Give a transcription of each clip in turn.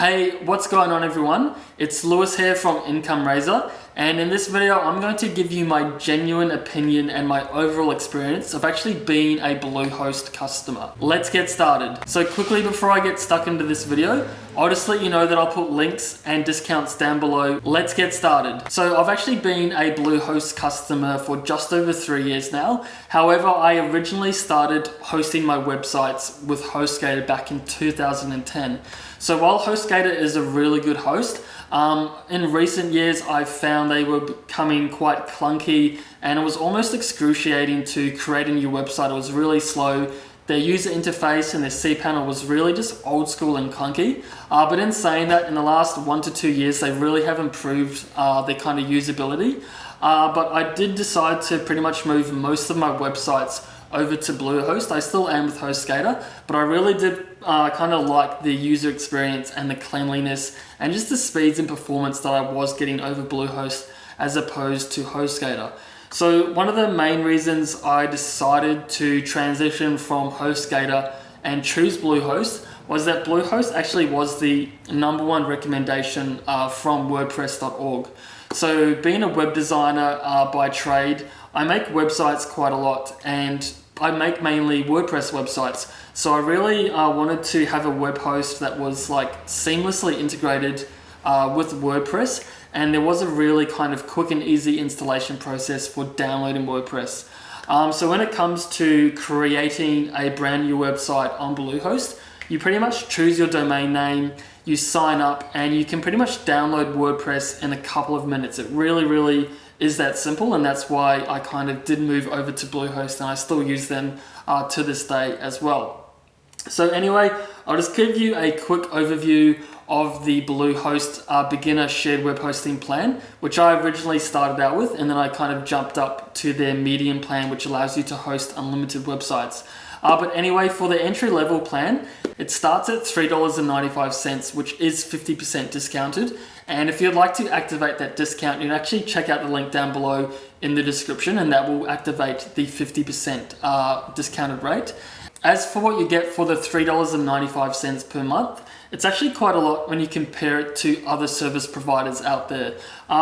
Hey, what's going on everyone? It's Lewis here from Income Raiser, and in this video I'm going to give you my genuine opinion and my overall experience of actually being a BlueHost customer. Let's get started. So quickly before I get stuck into this video, I'll just let you know that I'll put links and discounts down below. Let's get started. So I've actually been a BlueHost customer for just over 3 years now. However, I originally started hosting my websites with HostGator back in 2010. So while HostGator is a really good host, in recent years I've found they were becoming quite clunky and it was almost excruciating to create a new website. It was really slow. Their user interface and their cPanel was really just old school and clunky. But in saying that, in the last 1 to 2 years, they really have improved their kind of usability. But I did decide to pretty much move most of my websites over to BlueHost. I still am with HostGator, but I really did kind of like the user experience and the cleanliness and just the speeds and performance that I was getting over BlueHost as opposed to HostGator. So one of the main reasons I decided to transition from HostGator and choose BlueHost was that BlueHost actually was the #1 recommendation from WordPress.org. So being a web designer by trade, I make websites quite a lot and I make mainly WordPress websites. So I really wanted to have a web host that was like seamlessly integrated with WordPress, and there was a really kind of quick and easy installation process for downloading WordPress. So when it comes to creating a brand new website on BlueHost, you pretty much choose your domain name, you sign up, and you can pretty much download WordPress in a couple of minutes. It really is that simple, and that's why I kind of did move over to BlueHost, and I still use them to this day as well. So anyway, I'll just give you a quick overview of the BlueHost beginner shared web hosting plan, which I originally started out with, and then I kind of jumped up to their medium plan, which allows you to host unlimited websites. But anyway, for the entry level plan, it starts at $3.95, which is 50% discounted. And if you'd like to activate that discount, you can actually check out the link down below in the description, and that will activate the 50% discounted rate. As for what you get for the $3.95 per month, it's actually quite a lot when you compare it to other service providers out there.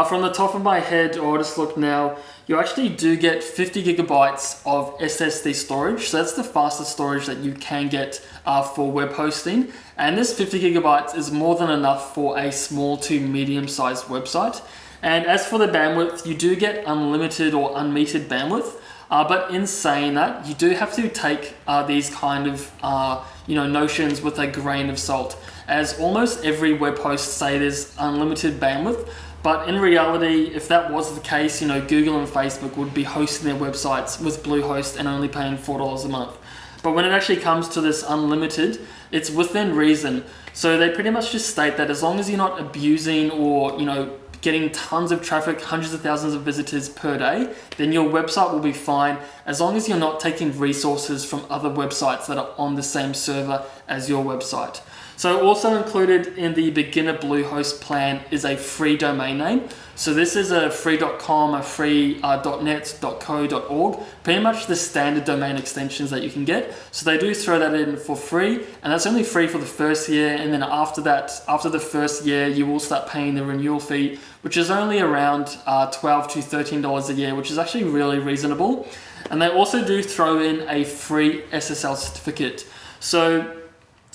From the top of my head, or just look now, you actually do get 50 gigabytes of SSD storage. So that's the fastest storage that you can get for web hosting. And this 50 gigabytes is more than enough for a small to medium sized website. And as for the bandwidth, you do get unlimited or unmetered bandwidth. But in saying that, you do have to take these kind of notions with a grain of salt, as almost every web host say there's unlimited bandwidth. But in reality, if that was the case, Google and Facebook would be hosting their websites with BlueHost and only paying $4 a month. But when it actually comes to this unlimited, it's within reason. So they pretty much just state that as long as you're not abusing or, getting tons of traffic, hundreds of thousands of visitors per day, then your website will be fine as long as you're not taking resources from other websites that are on the same server as your website. So also included in the beginner BlueHost plan is a free domain name. So this is a free.com, a free .net, .co.org, pretty much the standard domain extensions that you can get. So they do throw that in for free, and that's only free for the first year. And then after that, after the first year, you will start paying the renewal fee, which is only around $12 to $13 a year, which is actually really reasonable. And they also do throw in a free SSL certificate. So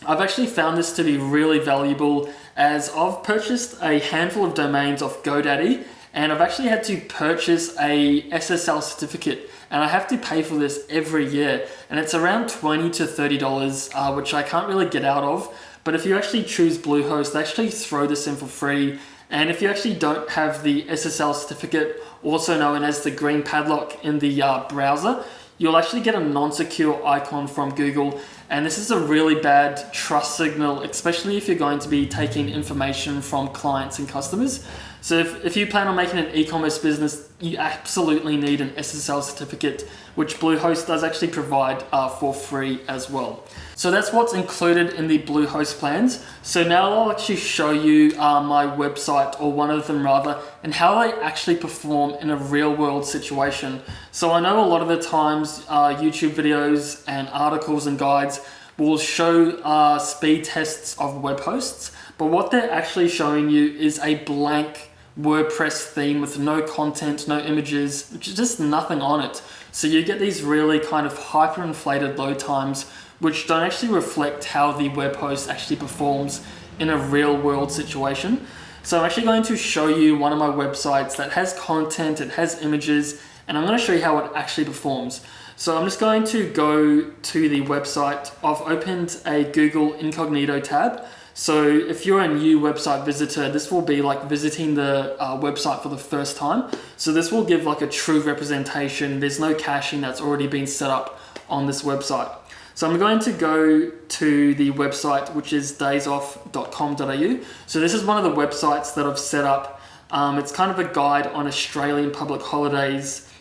I've actually found this to be really valuable, as I've purchased a handful of domains off GoDaddy, and I've actually had to purchase a SSL certificate, and I have to pay for this every year, and it's around $20 to $30, which I can't really get out of. But if you actually choose BlueHost, they actually throw this in for free. And if you actually don't have the SSL certificate, also known as the green padlock in the browser, you'll actually get a non-secure icon from Google, and this is a really bad trust signal, especially if you're going to be taking information from clients and customers. So if you plan on making an e-commerce business, you absolutely need an SSL certificate, which BlueHost does actually provide for free as well. So that's what's included in the BlueHost plans. So now I'll actually show you my website, or one of them rather, and how they actually perform in a real world situation. So I know a lot of the times YouTube videos and articles and guides will show speed tests of web hosts, but what they're actually showing you is a blank WordPress theme with no content, no images, just nothing on it. So you get these really kind of hyperinflated load times, which don't actually reflect how the web host actually performs in a real world situation. So I'm actually going to show you one of my websites that has content, it has images, and I'm going to show you how it actually performs. So I'm just going to go to the website. I've opened a Google Incognito tab. So if you're a new website visitor, this will be like visiting the website for the first time. So this will give like a true representation. There's no caching that's already been set up on this website. So I'm going to go to the website, which is daysoff.com.au. So this is one of the websites that I've set up. It's kind of a guide on Australian public holidays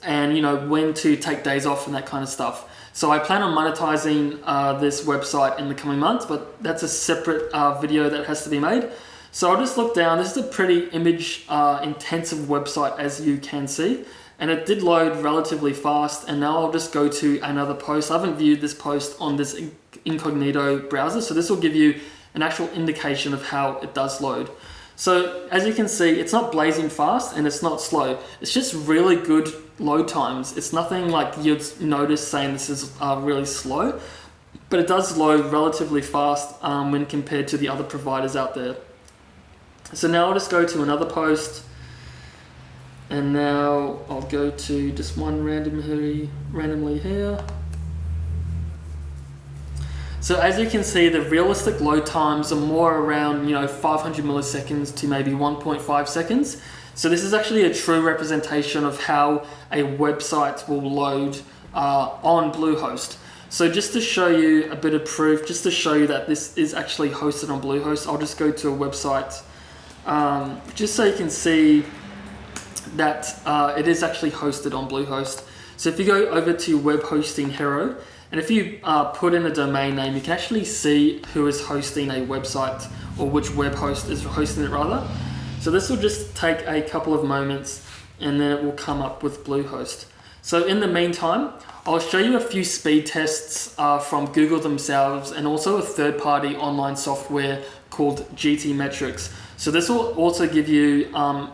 and when to take days off and that kind of stuff. So I plan on monetizing this website in the coming months, but that's a separate video that has to be made. So I'll just look down. This is a pretty image intensive website, as you can see, and it did load relatively fast. And now I'll just go to another post. I haven't viewed this post on this incognito browser, so this will give you an actual indication of how it does load. So as you can see, it's not blazing fast and it's not slow. It's just really good load times. It's nothing like you'd notice saying this is really slow, but it does load relatively fast when compared to the other providers out there. So now I'll just go to another post, and now I'll go to just one randomly here. So as you can see, the realistic load times are more around 500 milliseconds to maybe 1.5 seconds. So this is actually a true representation of how a website will load on BlueHost. So just to show you a bit of proof, just to show you that this is actually hosted on BlueHost, I'll just go to a website just so you can see that it is actually hosted on BlueHost. So if you go over to Web Hosting Hero, and if you put in a domain name, you can actually see who is hosting a website, or which web host is hosting it rather. So this will just take a couple of moments, and then it will come up with BlueHost. So in the meantime, I'll show you a few speed tests from Google themselves, and also a third-party online software called GTmetrix. So this will also give you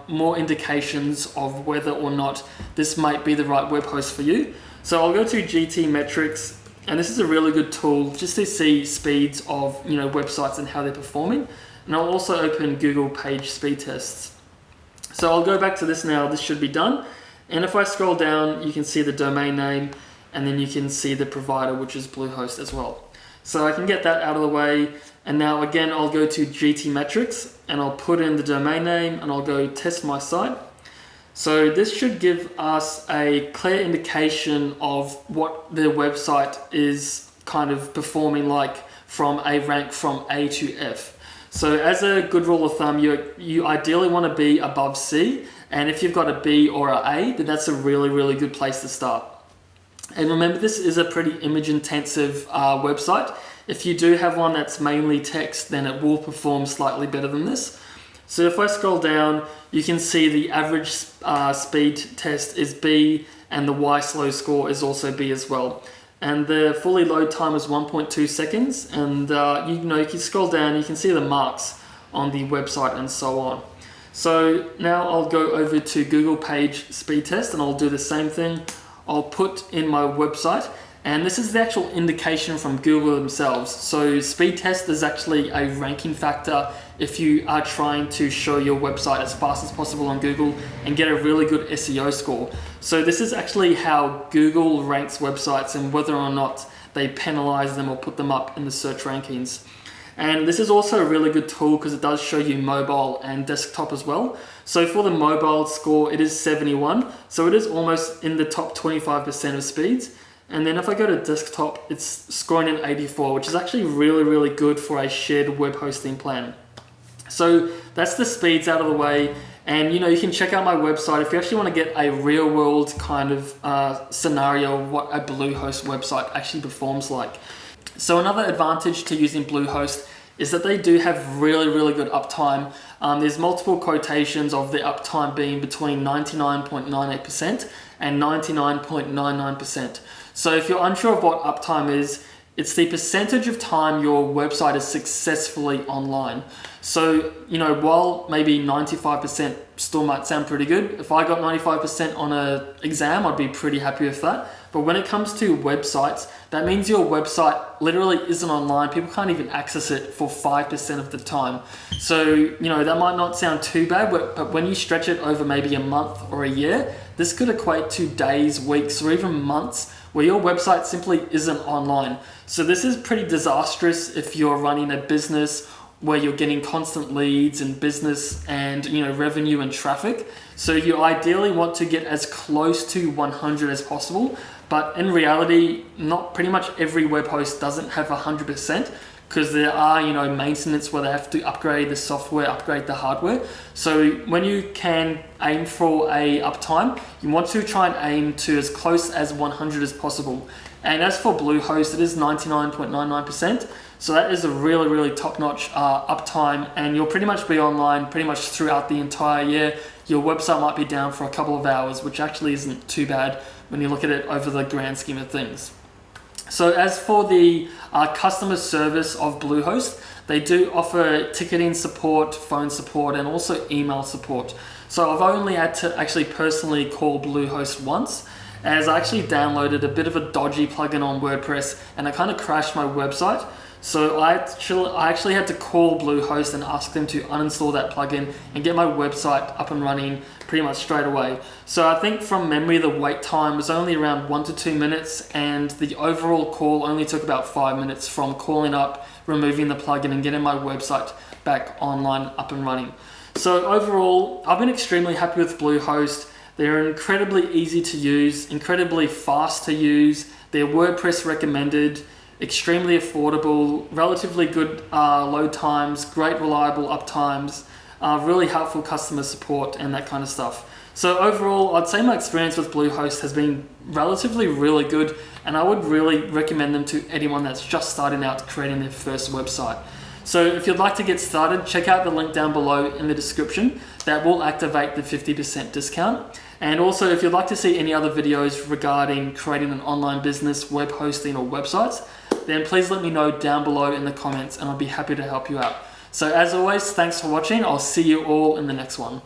more indications of whether or not this might be the right web host for you. So I'll go to GTmetrix, and this is a really good tool just to see speeds of websites and how they're performing. And I'll also open Google Page Speed Tests. So I'll go back to this now. This should be done. And if I scroll down, you can see the domain name, and then you can see the provider, which is BlueHost as well. So I can get that out of the way. And now again, I'll go to GTmetrix, and I'll put in the domain name, and I'll go test my site. So this should give us a clear indication of what the website is kind of performing like from a rank from A to F. So as a good rule of thumb, you ideally want to be above C, and if you've got a B or an A, then that's a really, really good place to start. And remember, this is a pretty image intensive website. If you do have one that's mainly text, then it will perform slightly better than this. So if I scroll down, you can see the average speed test is B, and the Y slow score is also B as well. And the fully load time is 1.2 seconds. And you can scroll down, you can see the marks on the website and so on. So now I'll go over to Google Page Speed Test, and I'll do the same thing. I'll put in my website, and this is the actual indication from Google themselves. So speed test is actually a ranking factor if you are trying to show your website as fast as possible on Google and get a really good SEO score. So this is actually how Google ranks websites and whether or not they penalize them or put them up in the search rankings. And this is also a really good tool because it does show you mobile and desktop as well. So for the mobile score, it is 71. So it is almost in the top 25% of speeds. And then if I go to desktop, it's scoring an 84, which is actually really, really good for a shared web hosting plan. So that's the speeds out of the way. And you can check out my website if you actually want to get a real world kind of scenario of what a BlueHost website actually performs like. So another advantage to using BlueHost is that they do have really, really good uptime. There's multiple quotations of the uptime being between 99.98% and 99.99%. So if you're unsure of what uptime is, It's the percentage of time your website is successfully online. So, while maybe 95% still might sound pretty good, if I got 95% on an exam, I'd be pretty happy with that. But when it comes to websites, that means your website literally isn't online. People can't even access it for 5% of the time. So, that might not sound too bad, but when you stretch it over maybe a month or a year, this could equate to days, weeks, or even months where your website simply isn't online. So this is pretty disastrous if you're running a business where you're getting constant leads and business and revenue and traffic. So you ideally want to get as close to 100 as possible, but in reality, not pretty much every web host doesn't have 100%, because there are maintenance where they have to upgrade the software, upgrade the hardware. So when you can aim for a uptime, you want to try and aim to as close as 100 as possible. And as for BlueHost, it is 99.99%. So that is a really, really top-notch uptime, and you'll pretty much be online pretty much throughout the entire year. Your website might be down for a couple of hours, which actually isn't too bad when you look at it over the grand scheme of things. So as for the customer service of BlueHost, they do offer ticketing support, phone support, and also email support. So I've only had to actually personally call BlueHost once, as I actually downloaded a bit of a dodgy plugin on WordPress and it kind of crashed my website. So I actually had to call BlueHost and ask them to uninstall that plugin and get my website up and running pretty much straight away. So I think from memory, the wait time was only around 1 to 2 minutes, and the overall call only took about 5 minutes from calling up, removing the plugin, and getting my website back online, up and running. So overall, I've been extremely happy with BlueHost. They're incredibly easy to use, incredibly fast to use. They're WordPress recommended, extremely affordable, relatively good load times, great reliable uptimes, really helpful customer support and that kind of stuff. So overall, I'd say my experience with BlueHost has been relatively really good, and I would really recommend them to anyone that's just starting out creating their first website. So if you'd like to get started, check out the link down below in the description. That will activate the 50% discount. And also, if you'd like to see any other videos regarding creating an online business, web hosting, or websites, then please let me know down below in the comments and I'll be happy to help you out. So as always, thanks for watching. I'll see you all in the next one.